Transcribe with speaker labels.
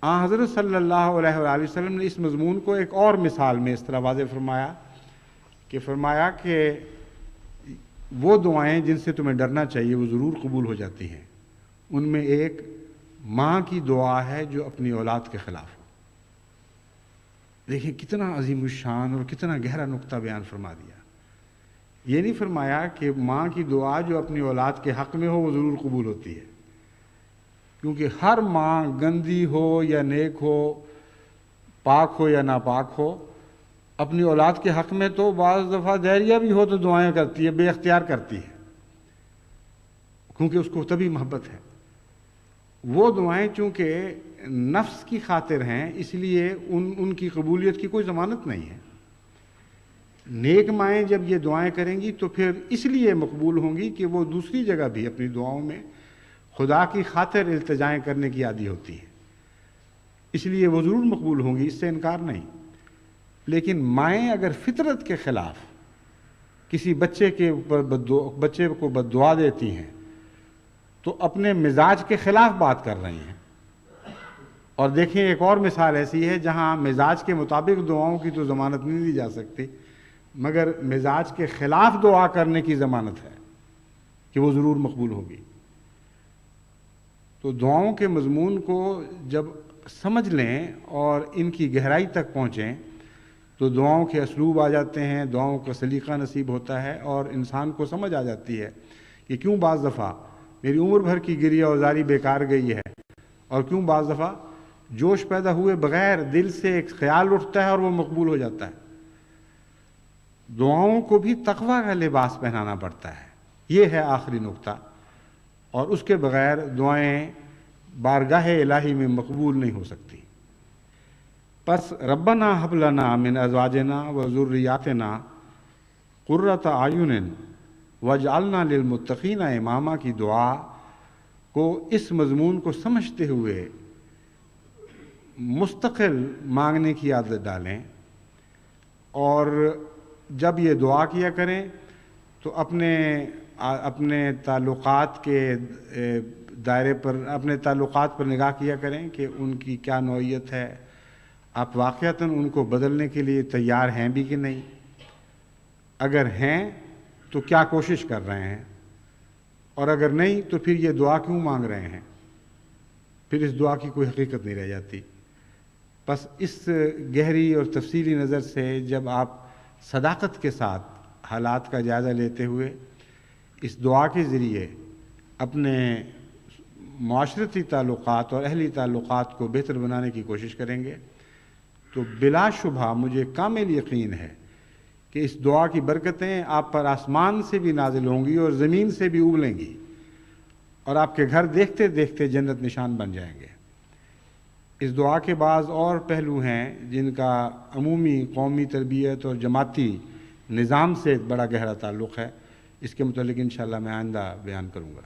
Speaker 1: آن حضرت صلی اللہ علیہ وآلہ وسلم نے اس مضمون کو ایک اور مثال میں اس طرح واضح فرمایا کہ وہ دعائیں جن سے تمہیں ڈرنا چاہیے وہ ضرور قبول ہو جاتی ہیں، ان میں ایک ماں کی دعا ہے جو اپنی اولاد کے خلاف ہو۔ دیکھیں کتنا عظیم الشان اور کتنا گہرا نقطہ بیان فرما دیا۔ یہ نہیں فرمایا کہ ماں کی دعا جو اپنی اولاد کے حق میں ہو وہ ضرور قبول ہوتی ہے، کیونکہ ہر ماں گندی ہو یا نیک ہو، پاک ہو یا ناپاک ہو، اپنی اولاد کے حق میں تو بعض دفعہ دہریہ بھی ہو تو دعائیں کرتی ہے، بے اختیار کرتی ہے، کیونکہ اس کو تبھی محبت ہے۔ وہ دعائیں چونکہ نفس کی خاطر ہیں، اس لیے ان کی قبولیت کی کوئی ضمانت نہیں ہے۔ نیک مائیں جب یہ دعائیں کریں گی تو پھر اس لیے مقبول ہوں گی کہ وہ دوسری جگہ بھی اپنی دعاؤں میں خدا کی خاطر التجائیں کرنے کی عادی ہوتی ہیں، اس لیے وہ ضرور مقبول ہوں گی، اس سے انکار نہیں۔ لیکن مائیں اگر فطرت کے خلاف کسی بچے کو بد دعا دیتی ہیں تو اپنے مزاج کے خلاف بات کر رہی ہیں۔ اور دیکھیں ایک اور مثال ایسی ہے جہاں مزاج کے مطابق دعاؤں کی تو ضمانت نہیں دی جا سکتی، مگر مزاج کے خلاف دعا کرنے کی ضمانت ہے کہ وہ ضرور مقبول ہوگی۔ تو دعاؤں کے مضمون کو جب سمجھ لیں اور ان کی گہرائی تک پہنچیں تو دعاؤں کے اسلوب آ جاتے ہیں، دعاؤں کا سلیقہ نصیب ہوتا ہے، اور انسان کو سمجھ آ جاتی ہے کہ کیوں بعض دفعہ میری عمر بھر کی گریہ وزاری بیکار گئی ہے، اور کیوں بعض دفعہ جوش پیدا ہوئے بغیر دل سے ایک خیال اٹھتا ہے اور وہ مقبول ہو جاتا ہے۔ دعاؤں کو بھی تقویٰ کا لباس پہنانا پڑتا ہے، یہ ہے آخری نقطہ، اور اس کے بغیر دعائیں بارگاہ الہی میں مقبول نہیں ہو سکتی۔ پس ربنا ہب لنا من ازواجنا و ذریاتنا قرۃ اعین واجعلنا للمتقین اماما کی دعا کو اس مضمون کو سمجھتے ہوئے مستقل مانگنے کی عادت ڈالیں، اور جب یہ دعا کیا کریں تو اپنے تعلقات کے دائرے پر، اپنے تعلقات پر نگاہ کیا کریں کہ ان کی کیا نوعیت ہے، آپ واقعتاً ان کو بدلنے کے لیے تیار ہیں بھی کہ نہیں، اگر ہیں تو کیا کوشش کر رہے ہیں، اور اگر نہیں تو پھر یہ دعا کیوں مانگ رہے ہیں، پھر اس دعا کی کوئی حقیقت نہیں رہ جاتی۔ بس اس گہری اور تفصیلی نظر سے جب آپ صداقت کے ساتھ حالات کا جائزہ لیتے ہوئے اس دعا کے ذریعے اپنے معاشرتی تعلقات اور اہلی تعلقات کو بہتر بنانے کی کوشش کریں گے تو بلا شبہ مجھے کامل یقین ہے کہ اس دعا کی برکتیں آپ پر آسمان سے بھی نازل ہوں گی اور زمین سے بھی ابلیں گی، اور آپ کے گھر دیکھتے دیکھتے جنت نشان بن جائیں گے۔ اس دعا کے بعض اور پہلو ہیں جن کا عمومی قومی تربیت اور جماعتی نظام سے بڑا گہرا تعلق ہے، اس کے متعلق انشاءاللہ میں آئندہ بیان کروں گا۔